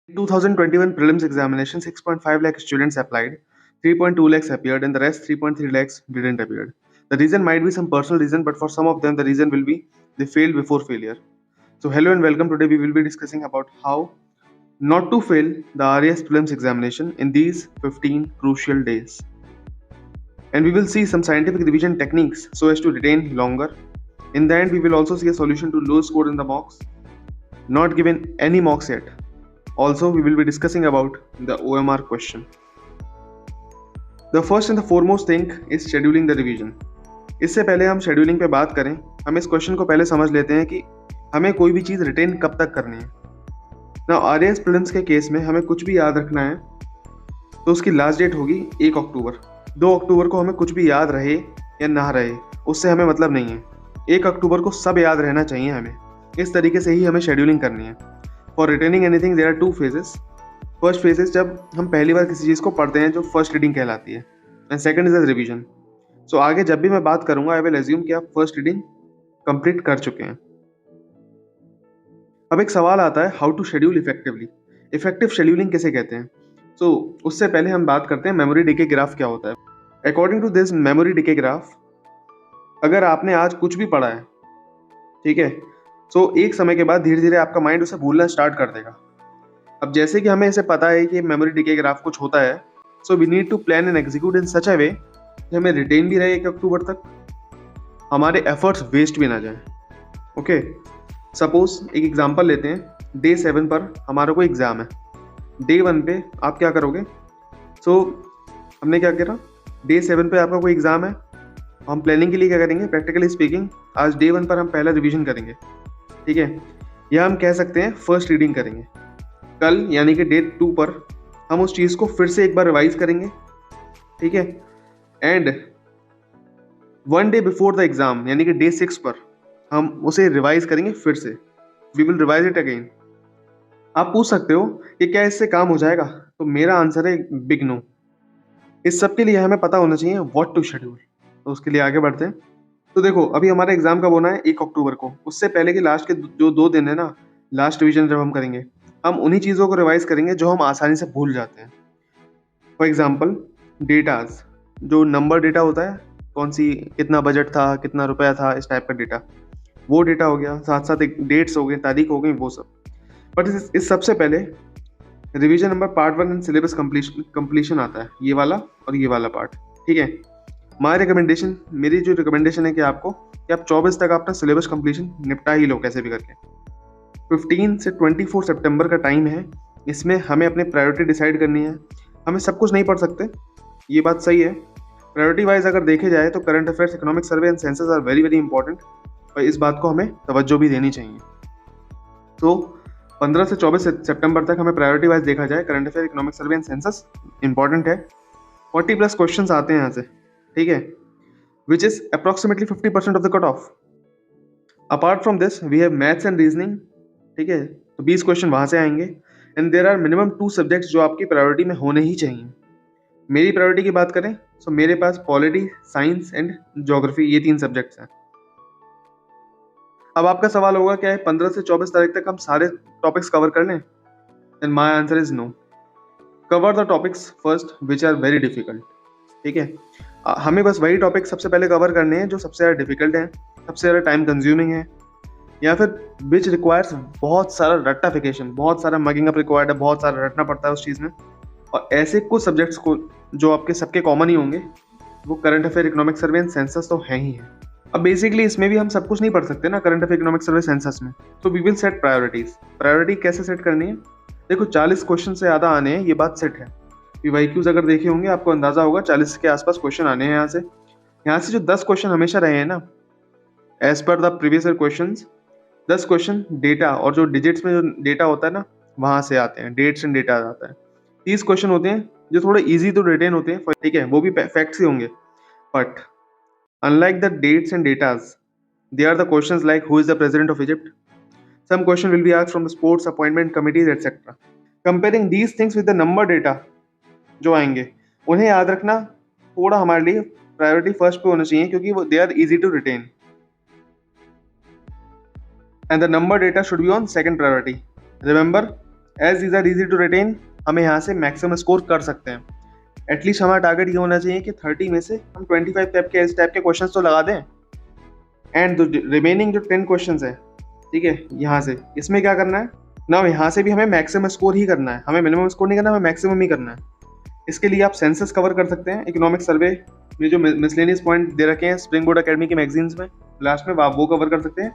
2021 prelims examination, 6.5 lakh students applied, 3.2 lakhs appeared, and the rest 3.3 lakhs didn't appear. The reason might be some personal reason, but for some of them, the reason will be they failed before failure. So, hello and welcome. Today, we will be discussing about how not to fail the RAS prelims examination in these 15 crucial days. And we will see some scientific revision techniques so as to retain longer. In the end, we will also see a solution to low score in the mocks, not given any mocks yet. Also, we will be discussing about the OMR question. The first and the foremost thing is scheduling the revision. इससे पहले हम scheduling पे बात करें, हम इस question को पहले समझ लेते हैं कि हमें कोई भी चीज़ रिटेन कब तक करनी है. ना RAS प्रीलिम्स के केस में हमें कुछ भी याद रखना है तो उसकी लास्ट डेट होगी 1 अक्टूबर. 2 अक्टूबर को हमें कुछ भी याद रहे या ना रहे उससे हमें मतलब नहीं है. 1 अक्टूबर को सब याद रहना चाहिए हमें. इस तरीके से ही हमें शेड्यूलिंग करनी है. For retaining anything there are 2 phases. First phase is जब हम पहली बार किसी चीज़ को पढ़ते हैं जो फर्स्ट रीडिंग कहलाती है, and second is the revision. So आगे जब भी मैं बात करूंगा आई विल एज्यूम कि आप फर्स्ट रीडिंग कंप्लीट कर चुके हैं. अब एक सवाल आता है, how to schedule effectively. Effective scheduling किसे कहते हैं? सो उससे पहले हम बात करते हैं मेमोरी डिके ग्राफ क्या होता है. According to this memory decay graph, अगर आपने आज कुछ भी पढ़ा है, ठीक है, सो एक समय के बाद धीरे धीरे आपका माइंड उसे भूलना स्टार्ट कर देगा. अब जैसे कि हमें इसे पता है कि मेमोरी डिके ग्राफ कुछ होता है, so we need to plan and execute in such a way कि हमें रिटेन भी रहे 1 अक्टूबर तक, हमारे एफर्ट्स वेस्ट भी ना जाए. ओके, सपोज एक एग्जांपल लेते हैं. डे 7 पर हमारा कोई एग्ज़ाम है. डे 1 पे आप क्या करोगे? सो हमने क्या करा, डे 7 पे आपका कोई एग्ज़ाम है. हम प्लानिंग के लिए क्या करेंगे? प्रैक्टिकली स्पीकिंग आज डे 1 पर हम पहला रिवीजन करेंगे, ठीक है, या हम कह सकते हैं फर्स्ट रीडिंग करेंगे. कल यानी कि डे 2 पर हम उस चीज़ को फिर से एक बार रिवाइज करेंगे, ठीक है, and 1 day before the exam यानी कि डे 6 पर हम उसे रिवाइज करेंगे फिर से. We will revise it again. आप पूछ सकते हो कि क्या इससे काम हो जाएगा? तो मेरा आंसर है बिग नो. इस सब के लिए हमें पता होना चाहिए व्हाट टू शेड्यूल. तो उसके लिए आगे बढ़ते हैं. तो देखो, अभी हमारा एग्जाम कब होना है? 1 अक्टूबर को. उससे पहले के लास्ट के जो 2 दिन है ना, लास्ट रिवीजन जब हम करेंगे, हम उन्हीं चीज़ों को रिवाइज करेंगे जो हम आसानी से भूल जाते हैं. फॉर एग्जाम्पल डेटाज, जो नंबर डेटा होता है, कौन सी कितना बजट था, कितना रुपया था, इस टाइप का डेटा, वो डेटा हो गया. साथ साथ एक डेट्स हो गए, तारीख हो गई, वो सब. बट इस सबसे पहले revision number part 1 and syllabus completion आता है, ये वाला और ये वाला पार्ट, ठीक है. मेरी जो रिकमेंडेशन है कि आपको कि आप 24 तक अपना सिलेबस कंप्लीशन निपटा ही लो कैसे भी करके. 15 से 24 सितंबर का टाइम है. इसमें हमें अपने प्रायोरिटी डिसाइड करनी है. हमें सब कुछ नहीं पढ़ सकते, ये बात सही है. प्रायोरिटी वाइज अगर देखे जाए तो current affairs, economic survey and census are very very important, और इस बात को हमें तवज्जो भी देनी चाहिए. तो 15 से 24 सितंबर तक हमें प्रायोरिटी वाइज देखा जाए, current affair, economic survey and census important है. 40+ क्वेश्चंस आते हैं यहाँ से, ठीक है, which is approximately 50% of the cut off. Apart from this we have maths and reasoning, ठीक है, तो 20 क्वेश्चन वहाँ से आएंगे. And there are minimum 2 subjects जो आपकी प्रायोरिटी में होने ही चाहिए. मेरी प्रायोरिटी की बात करें तो मेरे पास पॉलिटी, साइंस एंड ज्योग्राफी, ये 3 सब्जेक्ट्स हैं. अब आपका सवाल होगा क्या है 15 से 24 तारीख तक हम सारे टॉपिक्स कवर कर लें? And my answer is no. Cover the topics first which are very difficult, ठीक है. हमें बस वही टॉपिक सबसे पहले कवर करने हैं जो सबसे ज़्यादा डिफिकल्ट हैं, सबसे ज़्यादा टाइम कंज्यूमिंग है, या फिर विच रिक्वायर्स बहुत सारा रट्टाफिकेशन, बहुत सारा मगिंग अप रिक्वायर्ड है, बहुत सारा रटना पड़ता है उस चीज़ में. और ऐसे कुछ सब्जेक्ट्स को जो आपके सबके कॉमन ही होंगे, वो current affair, economic survey and census तो है ही है. अब बेसिकली इसमें भी हम सब कुछ नहीं पढ़ सकते ना, current affair, economic survey, census में. तो we will set priorities. Priority कैसे सेट करनी है? देखो, 40 क्वेश्चन से ज़्यादा आने हैं, ये बात सेट है. पीवाईक्यूज अगर देखे होंगे आपको अंदाजा होगा 40 के आसपास क्वेश्चन आने हैं. यहाँ से जो 10 क्वेश्चन हमेशा रहे हैं ना, as per the previous year question, 10 question data और जो डिजिट्स में जो डेटा होता है ना, वहाँ से आते हैं, डेट्स एंड डेटा आता है. 30 क्वेश्चन होते हैं जो थोड़े ईजी टू रिटेन होते हैं, ठीक है, वो भी फैक्ट्स ही होंगे. But unlike the dates and datas, they are the questions like who is the president of Egypt. Some question will be asked from the sports appointment committees, etc. Comparing these things with the number data जो आएंगे, उन्हें याद रखना थोड़ा हमारे लिए priority first पे होना चाहिए, क्योंकि वो they are easy to retain. And the number data should be on second priority. Remember, as these are easy to retain, हमें यहाँ से मैक्सिमम स्कोर कर सकते हैं। एटलीस्ट हमारा टारगेट ये होना चाहिए कि 30 में से हम 25 टाइप के इस टाइप के क्वेश्चन तो लगा दें। एंड रिमेनिंग जो 10 क्वेश्चन है, ठीक है, यहाँ से इसमें क्या करना है ना, यहाँ से भी हमें मैक्सिमम स्कोर ही करना है, हमें मिनिमम स्कोर नहीं करना, हमें मैक्सिमम ही करना है। इसके लिए आप सेंसस कवर कर सकते हैं, इकोनॉमिक सर्वे में जो मिसलेनियस पॉइंट दे रखे हैं स्प्रिंग बोर्ड अकेडमी की मैगजीन्स में लास्ट में, आप वो कवर कर सकते हैं।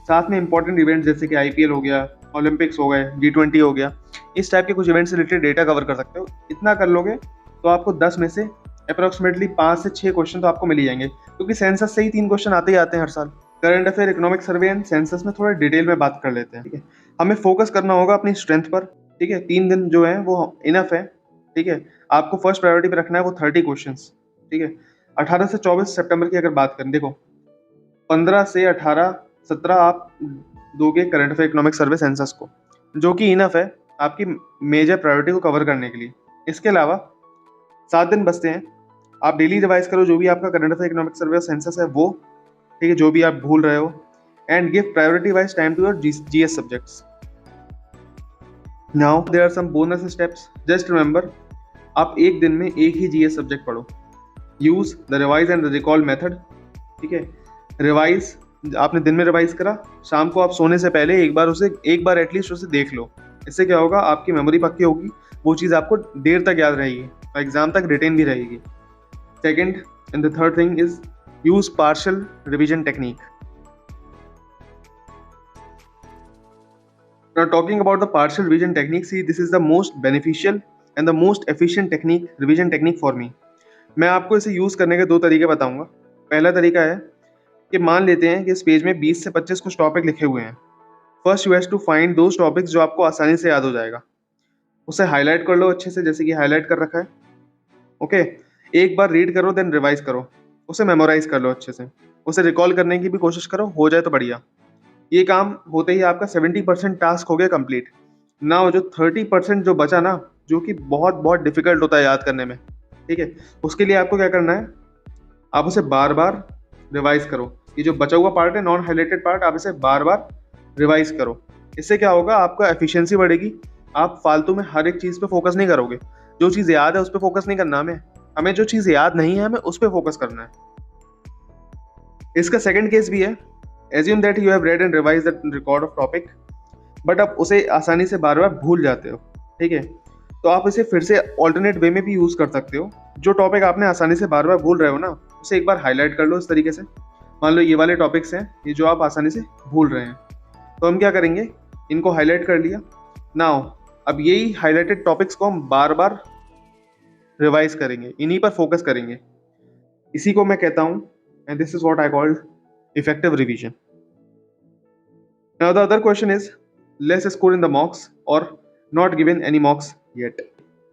साथ में इंपॉर्टेंट इवेंट्स जैसे कि IPL हो गया, ओलंपिक्स हो गए, G20 हो गया, इस टाइप के कुछ इवेंट से रिलेटेड डेटा कवर कर सकते हो। इतना कर लोगे तो आपको 10 में से अप्रोक्सीमेटली 5 से 6 क्वेश्चन तो आपको मिल ही जाएंगे, क्योंकि सेंसस से ही 3 क्वेश्चन आते ही आते हैं हर साल। Current affair, economic survey and census में थोड़ा डिटेल में बात कर लेते हैं, ठीक है। हमें फोकस करना होगा अपनी स्ट्रेंथ पर, ठीक है। 3 दिन जो है वो इनफ है, ठीक है। आपको फर्स्ट प्रायोरिटी पे रखना है वो 30 क्वेश्चंस, ठीक है। 18 से 24 सितंबर की अगर बात करें, देखो 15 से 18, 17 आप दोगे current affair, economic survey, census को, जो कि इनफ है आपकी मेजर प्रायोरिटी को कवर करने के लिए। इसके अलावा 7 दिन बचते हैं, आप डेली रिवाइज करो जो भी आपका करंट अफेयर, इकोनॉमिक सर्वे और सेंसस है वो, ठीक है, जो भी आप भूल रहे हो। And give priority wise time to your GS subjects. Now there are some bonus steps. Just remember, आप एक दिन में एक ही GS सब्जेक्ट पढ़ो। Use the revise and the recall method, ठीक है। रिवाइज, आपने दिन में रिवाइज करा, शाम को आप सोने से पहले एक बार एटलीस्ट उसे देख लो। इससे क्या होगा, आपकी मेमोरी पक्की होगी, वो चीज़ आपको देर तक याद रहेगी और एग्जाम तक रिटेन भी रहेगी। Second and the third thing is use partial revision technique. Now talking about the partial revision technique, see this is the most beneficial and the most efficient technique, revision technique for me. मैं आपको इसे use करने के 2 तरीके बताऊंगा। पहला तरीका है कि मान लेते हैं कि इस पेज में 20 से 25 कुछ टॉपिक लिखे हुए हैं। First you have to find those topics जो आपको आसानी से याद हो जाएगा, उसे हाईलाइट कर लो अच्छे से, जैसे कि हाईलाइट कर रखा है, ओके। एक बार रीड करो, देन रिवाइज करो, उसे मेमोराइज कर लो अच्छे से, उसे रिकॉल करने की भी कोशिश करो, हो जाए तो बढ़िया। ये काम होते ही आपका 70% टास्क हो गया कंप्लीट। ना जो 30% जो बचा ना, जो कि बहुत बहुत डिफिकल्ट होता है याद करने में, ठीक है, उसके लिए आपको क्या करना है, आप उसे बार बार रिवाइज करो। ये जो बचा हुआ पार्ट है, नॉन हाईलाइटेड पार्ट, आप इसे बार बार रिवाइज करो। इससे क्या होगा, आपका एफिशिएंसी बढ़ेगी, आप फालतू में हर एक चीज़ पे फोकस नहीं करोगे। जो चीज़ याद है उस पर फोकस नहीं करना हमें जो चीज़ याद नहीं है हमें उस पर फोकस करना है। इसका सेकंड केस भी है, assume that you have read and revise the record of topic, but आप उसे आसानी से बार बार भूल जाते हो, ठीक है। तो आप इसे फिर से ऑल्टरनेट वे में भी यूज़ कर सकते हो। जो टॉपिक आपने आसानी से बार बार भूल रहे हो ना, उसे एक बार हाईलाइट कर लो इस तरीके से। मान लो ये वाले टॉपिक्स हैं, ये जो आप आसानी से भूल रहे हैं, तो हम क्या करेंगे, इनको हाईलाइट कर लिया। नाउ अब यही हाईलाइटेड टॉपिक्स को हम बार बार रिवाइज करेंगे, इन्हीं पर फोकस करेंगे। इसी को मैं कहता हूँ, and this is what I called effective revision. Now the other question is less score in the mocks और not given any mocks yet.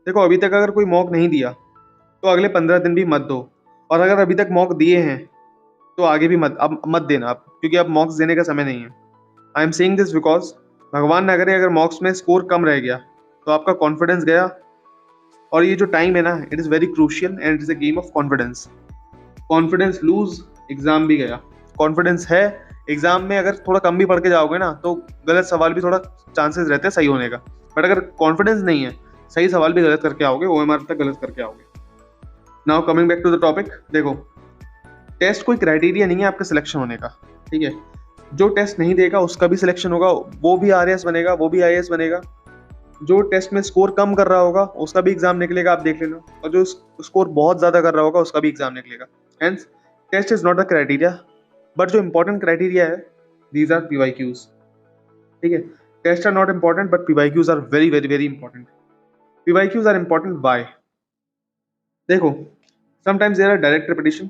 देखो, अभी तक अगर कोई मॉक नहीं दिया तो अगले 15 दिन भी मत दो, और अगर अभी तक मॉक दिए हैं तो आगे भी मत देना आप, क्योंकि अब मॉक्स देने का समय नहीं है। I am saying this because भगवान ना करे अगर मॉक्स में स्कोर कम रह गया तो आपका कॉन्फिडेंस गया, और ये जो टाइम है ना, it is very crucial and it is a game of confidence. Confidence lose, exam भी गया। कॉन्फिडेंस है, एग्जाम में अगर थोड़ा कम भी पढ़ के जाओगे ना तो गलत सवाल भी थोड़ा चांसेस रहते हैं सही होने का, बट अगर कॉन्फिडेंस नहीं है, सही सवाल भी गलत करके आओगे, OMR तक गलत करके आओगे। Now coming back to the topic, देखो टेस्ट कोई क्राइटेरिया नहीं है आपके सिलेक्शन होने का, ठीक है। जो टेस्ट नहीं देगा उसका भी सिलेक्शन होगा, वो भी RAS बनेगा, वो भी IAS बनेगा। जो टेस्ट में स्कोर कम कर रहा होगा उसका भी एग्जाम निकलेगा, आप देख लेना, और जो स्कोर बहुत ज़्यादा कर रहा होगा उसका भी एग्जाम निकलेगा। Hence test is not the criteria, but जो इंपॉर्टेंट क्राइटेरिया है, दीज आर PYQs, ठीक है। Test are not important but PYQs are very very very important. PYQs are important by, देखो sometimes there are direct repetition,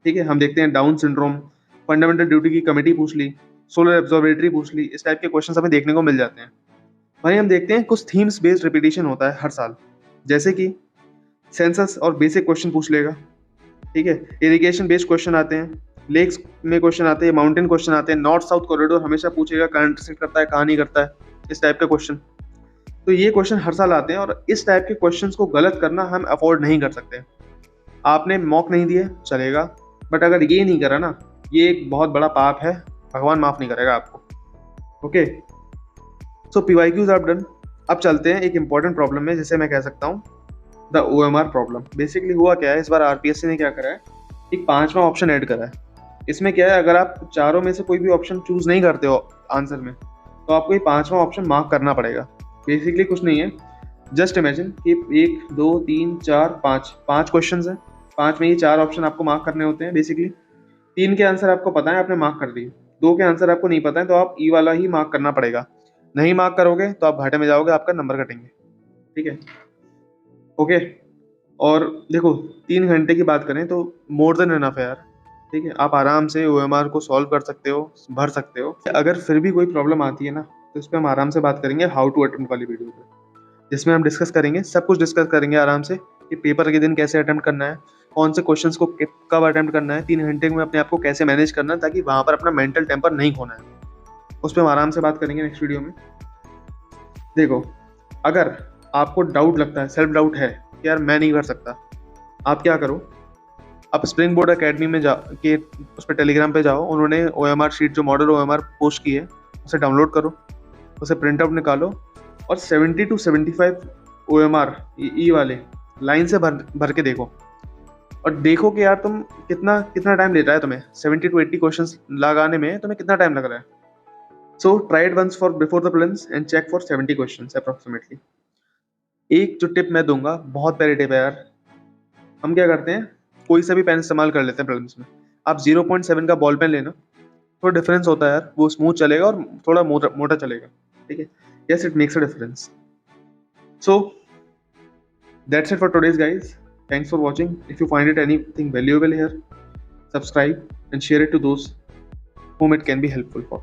ठीक है। हम देखते हैं डाउन सिंड्रोम, फंडामेंटल ड्यूटी की कमेटी पूछ ली, सोलर ऑब्जर्वेटरी पूछ ली, इस टाइप के क्वेश्चन हमें देखने को मिल जाते हैं। वहीं हम देखते हैं कुछ थीम्स बेस्ड रिपीटिशन होता है हर साल, जैसे कि सेंसस और बेसिक क्वेश्चन पूछ लेगा, ठीक है। इरिगेशन बेस्ड क्वेश्चन आते हैं, लेक्स में क्वेश्चन आते हैं, माउंटेन क्वेश्चन आते हैं, नॉर्थ साउथ कॉरिडोर हमेशा पूछेगा, कहाँ इंटरसेक्ट करता है कहाँ नहीं करता है, इस टाइप का क्वेश्चन। तो ये क्वेश्चन हर साल आते हैं, और इस टाइप के क्वेश्चंस को गलत करना हम अफोर्ड नहीं कर सकते। आपने मॉक नहीं दिए चलेगा, बट अगर ये नहीं करा ना, ये एक बहुत बड़ा पाप है, भगवान माफ नहीं करेगा आपको, okay. So PYQs are done. अब चलते हैं एक इंपॉर्टेंट प्रॉब्लम में, जिसे मैं कह सकता हूँ द OMR प्रॉब्लम। बेसिकली हुआ क्या है, इस बार RPSC ने क्या करा है, एक 5वां ऑप्शन ऐड करा है। इसमें क्या है, अगर आप चारों में से कोई भी ऑप्शन चूज नहीं करते हो आंसर में, तो आपको ये 5वां ऑप्शन मार्क करना पड़ेगा। बेसिकली कुछ नहीं है, जस्ट इमेजिन कि 1 2 3 4 5 5 क्वेश्चन है, 5 में ये 4 ऑप्शन आपको मार्क करने होते हैं। बेसिकली 3 के आंसर आपको पता है, आपने मार्क कर दिए। 2 के आंसर आपको नहीं पता है, तो आप ई वाला ही मार्क करना पड़ेगा। नहीं मार्क करोगे तो आप घाटे में जाओगे, आपका नंबर कटेंगे। ठीक है, ओके। और देखो, 3 घंटे की बात करें तो मोर देन इनफ है यार। ठीक है, आप आराम से OMR को सॉल्व कर सकते हो, भर सकते हो। अगर फिर भी कोई प्रॉब्लम आती है ना, तो इस पर हम आराम से बात करेंगे हाउ टू अटेम्प्ट वाली वीडियो पे, जिसमें हम डिस्कस करेंगे, सब कुछ डिस्कस करेंगे आराम से कि पेपर के दिन कैसे अटेम्प्ट करना है, कौन से क्वेश्चंस को कब अटेम्प्ट करना है, 3 घंटे में अपने आप को कैसे मैनेज करना है, ताकि वहाँ पर अपना मेंटल टेम्पर नहीं खोना है। उस पर हम आराम से बात करेंगे नेक्स्ट वीडियो में। देखो, अगर आपको डाउट लगता है, सेल्फ डाउट है कि यार मैं नहीं कर सकता, आप क्या करो, आप स्प्रिंग बोर्ड एकेडमी में जा के उस पर टेलीग्राम पे जाओ, उन्होंने OMR शीट जो मॉडल OMR पोस्ट की है उसे डाउनलोड करो, उसे प्रिंट आउट निकालो और 70 to 75 OMR ई वाले लाइन से भर के देखो, और देखो कि यार तुम कितना टाइम ले रहा है, तुम्हें 70 to 80 क्वेश्चंस लगाने में तुम्हें कितना टाइम लग रहा है। So try it once for before the prelims and check for 70 questions approximately. एक जो टिप मैं दूंगा, बहुत प्यारी टिप है यार। हम क्या करते हैं, कोई सा भी पेन इस्तेमाल कर लेते हैं प्रीलिम्स में। आप 0.7 का बॉल पेन लेना, थोड़ा डिफरेंस होता है यार, वो स्मूथ चलेगा और थोड़ा मोटा चलेगा। ठीक है, yes, it makes a difference. So that's it for today's guys, thanks for watching. If you find it anything valuable here, subscribe and share it to those whom it can be helpful for.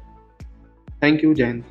Thank you, Jai Hind.